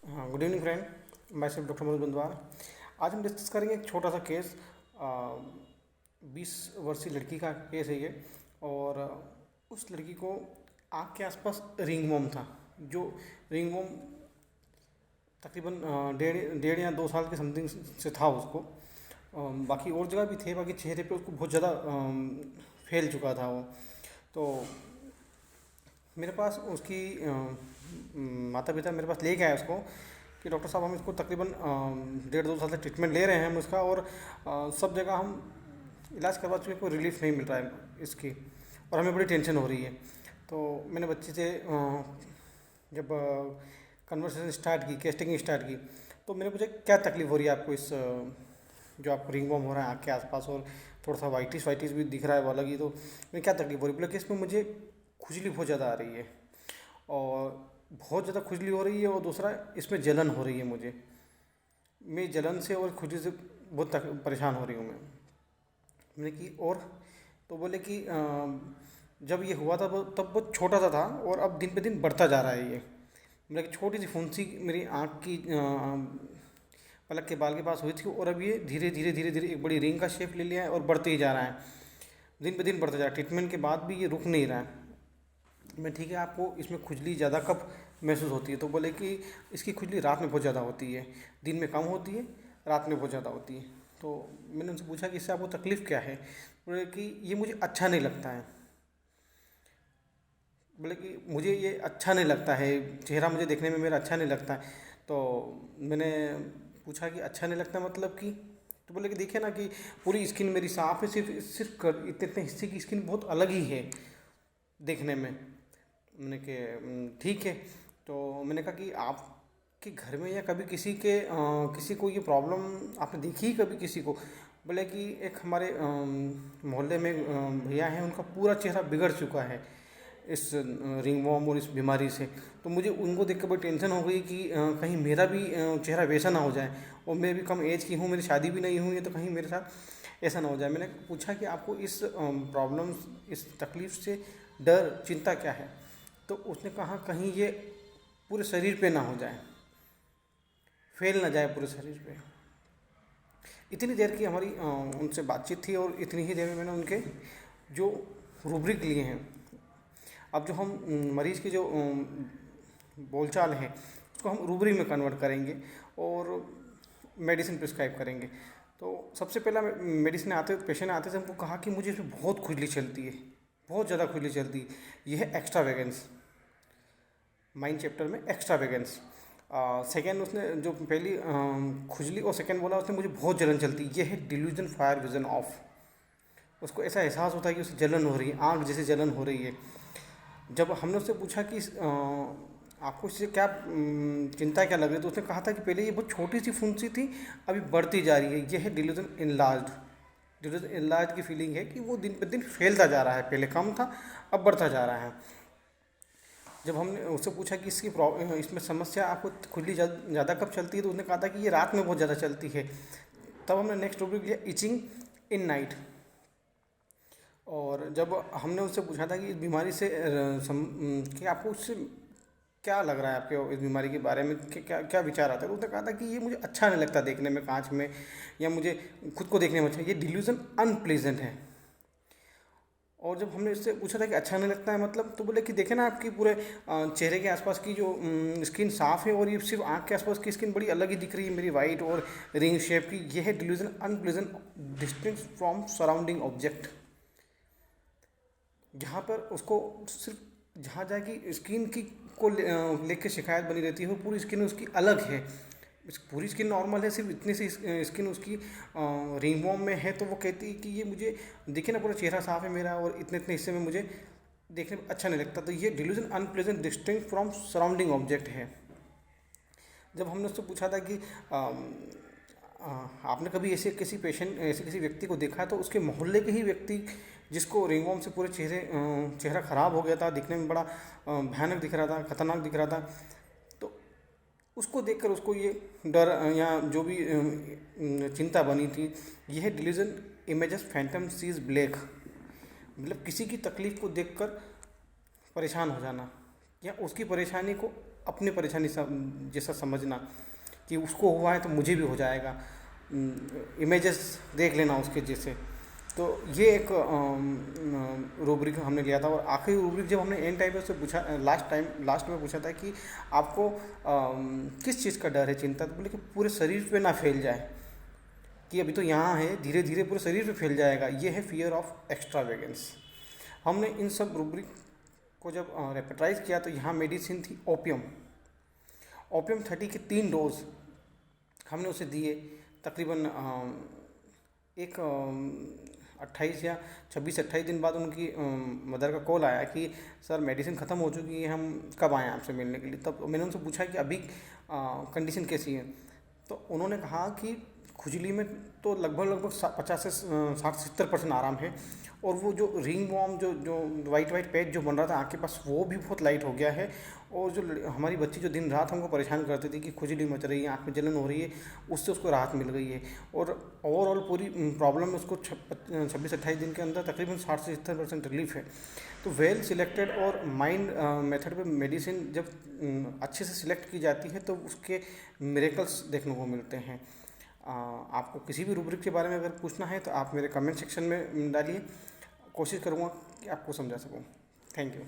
हाँ, good evening friend. मैं सिर्फ डॉक्टर मनोज बंदवार। आज हम डिस्कस करेंगे एक छोटा सा केस। 20 वर्षीय लड़की का केस है ये। और उस लड़की को आँख के आसपास रिंगवॉर्म था। जो रिंगवॉर्म तकरीबन डेढ़ या 2 साल के समथिंग से था उसको। बाकी और जगह भी थे, बाकी चेहरे पे उसको बहुत ज़्यादा फैल चुका था वो। तो मेरे पास उसकी माता पिता मेरे पास लेके आए उसको कि डॉक्टर साहब हम इसको तकरीबन 1.5-2 साल से ट्रीटमेंट ले रहे हैं हम इसका, और सब जगह हम इलाज करवा चुके, कोई रिलीफ नहीं मिल रहा है इसकी, और हमें बड़ी टेंशन हो रही है। तो मैंने बच्चे से जब कन्वर्सेशन स्टार्ट की, केस्टिंग स्टार्ट की, तो मैंने पूछा क्या तकलीफ़ हो रही है आपको इस जो आपको रिंगवॉर्म हो रहा है आँख के आसपास, और थोड़ा सा वाइटिस वाइटिस भी दिख रहा है वो अलग ही। तो मैं क्या तकलीफ़ हो रही है, बोला कि इसमें मुझे खुजली बहुत ज़्यादा आ रही है, और बहुत ज़्यादा खुजली हो रही है, और दूसरा इसमें जलन हो रही है मुझे। मैं जलन से और खुजली से बहुत परेशान हो रही हूँ मैं। मैंने की और तो बोले कि जब ये हुआ था तब बहुत छोटा सा था, और अब दिन पे दिन बढ़ता जा रहा है ये। मतलब कि छोटी सी फुंसी मेरी आँख की पलक के बाल के पास हुई थी, और अब ये धीरे धीरे धीरे धीरे एक बड़ी रिंग का शेप ले लिया है और बढ़ते ही जा रहा है, दिन पे दिन बढ़ता जा रहा है। ट्रीटमेंट के बाद भी ये रुक नहीं रहा है। मैं ठीक है, आपको इसमें खुजली ज़्यादा कब महसूस होती है? तो बोले कि इसकी खुजली रात में बहुत ज़्यादा होती है, दिन में कम होती है, रात में बहुत ज़्यादा होती है। तो मैंने उनसे पूछा कि इससे आपको तकलीफ़ क्या है? बोले कि ये मुझे अच्छा नहीं लगता है। बोले कि मुझे ये अच्छा नहीं लगता है, चेहरा मुझे देखने में मेरा अच्छा नहीं लगता है। तो मैंने पूछा कि अच्छा नहीं लगता मतलब कि? तो बोले कि देखिए ना कि पूरी स्किन मेरी साफ़ है, सिर्फ सिर्फ इतने इतने हिस्से की स्किन बहुत अलग ही है देखने में। मैंने कि ठीक है। तो मैंने कहा कि आपके घर में या कभी किसी को ये प्रॉब्लम आपने देखी कभी किसी को? बोले कि एक हमारे मोहल्ले में भैया हैं, उनका पूरा चेहरा बिगड़ चुका है इस रिंगवॉर्म और इस बीमारी से। तो मुझे उनको देख कर बड़ी टेंशन हो गई कि कहीं मेरा भी चेहरा वैसा ना हो जाए, और मैं भी कम एज की हूँ, मेरी शादी भी नहीं हुई है, तो कहीं मेरे साथ ऐसा ना हो जाए। मैंने पूछा कि आपको इस प्रॉब्लम, इस तकलीफ़ से डर, चिंता क्या है? तो उसने कहा कहीं ये पूरे शरीर पे ना हो जाए, फैल ना जाए पूरे शरीर पे। इतनी देर की हमारी उनसे बातचीत थी, और इतनी ही देर में मैंने उनके जो रूब्रिक लिए हैं। अब जो हम मरीज़ की जो बोलचाल है उसको हम रूब्रिक में कन्वर्ट करेंगे और मेडिसिन प्रिस्क्राइब करेंगे। तो सबसे पहला मेडिसिन आते पेशेंट आते थे, हमको कहा कि मुझे इसमें बहुत खुजली चलती है, बहुत ज़्यादा खुजली चलती है। यह है एक्स्ट्रा वेगेंस, माइंड चैप्टर में एक्स्ट्रा वेगेंस। सेकेंड उसने जो पहली खुजली और सेकेंड बोला उसने, मुझे बहुत जलन चलती है। ये है डिल्यूजन फायर विजन ऑफ। उसको ऐसा एहसास होता है कि उसे जलन हो रही है, आँख जैसे जलन हो रही है। जब हमने उससे पूछा कि आपको इससे क्या चिंता क्या लग रही है, तो उसने कहा था कि पहले ये बहुत छोटी सी फुंसी थी, अभी बढ़ती जा रही है। ये है डिल्यूजन इनलार्ज्ड। डिल्यूजन इनलार्ज की फीलिंग है कि वो दिन पे दिन फैलता जा रहा है, पहले कम था अब बढ़ता जा रहा है। जब हमने उससे पूछा कि इसमें समस्या आपको खुजली ज़्यादा कब चलती है, तो उसने कहा था कि ये रात में बहुत ज़्यादा चलती है। तब हमने नेक्स्ट टॉपिक लिया इचिंग इन नाइट। और जब हमने उससे पूछा था कि इस बीमारी से कि आपको उससे क्या लग रहा है, आपके इस बीमारी के बारे में क्या क्या विचार आता है, तो उसने कहा था कि ये मुझे अच्छा नहीं लगता देखने में कांच में, या मुझे खुद को देखने में अच्छा, ये डिल्यूजन अनप्लेजेंट है। और जब हमने इससे पूछा था कि अच्छा नहीं लगता है मतलब, तो बोले कि देखे ना आपकी पूरे चेहरे के आसपास की जो स्किन साफ़ है, और ये सिर्फ आँख के आसपास की स्किन बड़ी अलग ही दिख रही है मेरी, वाइट और रिंग शेप की। ये है delusion unpleasant distinct from surrounding object. जहाँ पर उसको सिर्फ जहाँ जाके स्किन की को लेके शिकायत बनी रहती है, वो पूरी स्किन उसकी अलग है। पूरी स्किन नॉर्मल है, सिर्फ इतनी सी स्किन उसकी रिंगवॉर्म में है। तो वो कहती है कि ये मुझे दिखे ना पूरा चेहरा साफ है मेरा, और इतने इतने हिस्से में मुझे देखने में अच्छा नहीं लगता। तो ये delusion unpleasant distinct from surrounding object है। जब हमने उससे पूछा था कि आपने कभी ऐसे किसी व्यक्ति को देखा है, तो उसके मोहल्ले के ही व्यक्ति जिसको रिंगवॉर्म से पूरे चेहरा ख़राब हो गया था, दिखने में बड़ा भयानक दिख रहा था, खतरनाक दिख रहा था, तो उसको देखकर उसको ये डर या जो भी चिंता बनी थी। यह है delusion images phantom sees black. मतलब किसी की तकलीफ़ को देखकर परेशान हो जाना, या उसकी परेशानी को अपनी परेशानी जैसा समझना कि उसको हुआ है तो मुझे भी हो जाएगा, इमेजेस देख लेना उसके जैसे। तो ये एक रूब्रिक हमने लिया था। और आखिरी रूब्रिक जब हमने एंड टाइम पे उससे पूछा, लास्ट में पूछा था कि आपको किस चीज़ का डर है, चिंता, तो बोले कि पूरे शरीर पे ना फैल जाए, कि अभी तो यहाँ है, धीरे धीरे पूरे शरीर पे फैल जाएगा, ये है फियर ऑफ एक्स्ट्रावेगेंस। हमने इन सब रूब्रिक को जब रेपेटाइज किया तो यहाँ मेडिसिन थी ओपियम। ओपियम 30 के 3 डोज हमने उसे दिए। तकरीबन एक 28 या 26-28 दिन बाद उनकी मदर का कॉल आया कि सर मेडिसिन ख़त्म हो चुकी है, हम कब आएँ आपसे मिलने के लिए। तब मैंने उनसे पूछा कि अभी कंडीशन कैसी है, तो उन्होंने कहा कि खुजली में तो लगभग 50 से 60-70% आराम है, और वो जो रिंग वॉर्म जो जो वाइट वाइट पैच जो बन रहा था आँख के पास, वो भी बहुत लाइट हो गया है। और जो हमारी बच्ची जो दिन रात हमको परेशान करती थी कि खुजली मच रही है, आँख में जलन हो रही है, उससे उसको राहत मिल गई है। और ओवरऑल पूरी प्रॉब्लम में उसको 26-28 दिन के अंदर तकरीबन 60 से 70% रिलीफ है। तो वेल सिलेक्टेड और माइंड मेथड पे मेडिसिन जब अच्छे से सिलेक्ट की जाती है तो उसके मिरेकल्स देखने को मिलते हैं। आपको किसी भी रूब्रिक के बारे में अगर पूछना है तो आप मेरे कमेंट सेक्शन में डालिए, कोशिश करूँगा कि आपको समझा सकूँ। Thank you.